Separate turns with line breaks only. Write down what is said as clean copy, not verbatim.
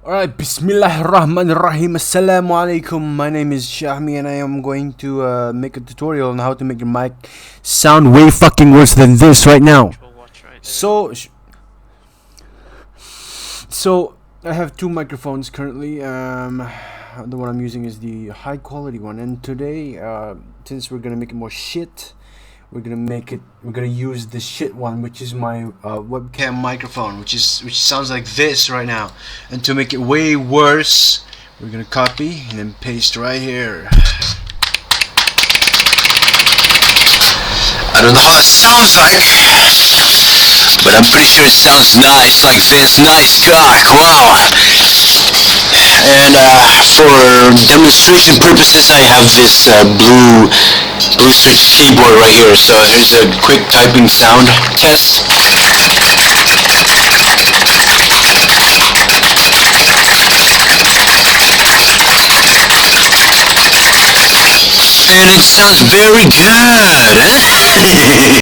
Alright, Bismillahirrahmanirrahim. Assalamu alaikum. My name is Shahmi and I am going to make a tutorial on how to make your mic sound way fucking worse than this right now. So I have two microphones currently. The one I'm using is the high quality one, and today, since we're gonna make it more shit, we're gonna use the shit one, which is my webcam microphone, which sounds like this right now. And to make it way worse, we're gonna copy and then paste right here.
I don't know how it sounds like, but I'm pretty sure it sounds nice, like this. Nice cock, wow. And for demonstration purposes, I have this blue switch keyboard right here. So here's a quick typing sound test. And it sounds very good.